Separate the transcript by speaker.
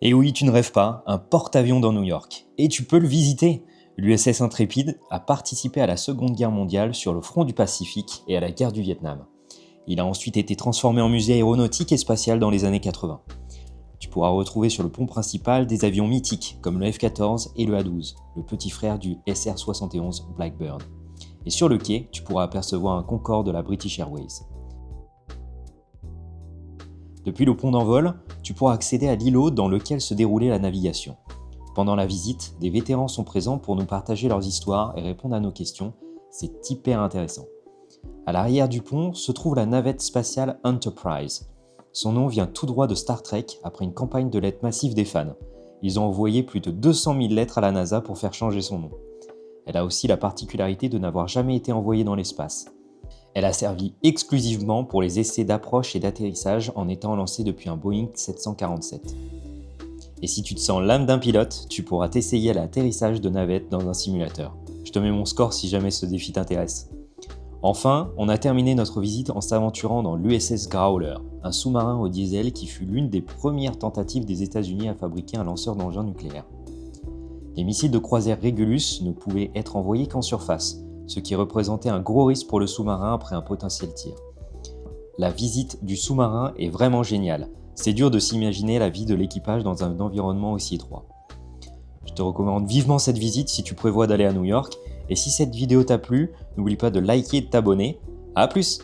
Speaker 1: Et oui, tu ne rêves pas, un porte-avions dans New York. Et tu peux le visiter. L'USS Intrépide a participé à la Seconde Guerre mondiale sur le front du Pacifique et à la guerre du Vietnam. Il a ensuite été transformé en musée aéronautique et spatial dans les années 80. Tu pourras retrouver sur le pont principal des avions mythiques comme le F-14 et le A-12, le petit frère du SR-71 Blackbird. Et sur le quai, tu pourras apercevoir un Concorde de la British Airways. Depuis le pont d'envol, tu pourras accéder à l'îlot dans lequel se déroulait la navigation. Pendant la visite, des vétérans sont présents pour nous partager leurs histoires et répondre à nos questions. C'est hyper intéressant. À l'arrière du pont se trouve la navette spatiale Enterprise. Son nom vient tout droit de Star Trek après une campagne de lettres massive des fans. Ils ont envoyé plus de 200 000 lettres à la NASA pour faire changer son nom. Elle a aussi la particularité de n'avoir jamais été envoyée dans l'espace. Elle a servi exclusivement pour les essais d'approche et d'atterrissage en étant lancée depuis un Boeing 747. Et si tu te sens l'âme d'un pilote, tu pourras t'essayer à l'atterrissage de navette dans un simulateur. Je te mets mon score si jamais ce défi t'intéresse. Enfin, on a terminé notre visite en s'aventurant dans l'USS Growler, un sous-marin au diesel qui fut l'une des premières tentatives des États-Unis à fabriquer un lanceur d'engins nucléaires. Les missiles de croisière Regulus ne pouvaient être envoyés qu'en surface, ce qui représentait un gros risque pour le sous-marin après un potentiel tir. La visite du sous-marin est vraiment géniale. C'est dur de s'imaginer la vie de l'équipage dans un environnement aussi étroit. Je te recommande vivement cette visite si tu prévois d'aller à New York. Et si cette vidéo t'a plu, n'oublie pas de liker et de t'abonner. À plus!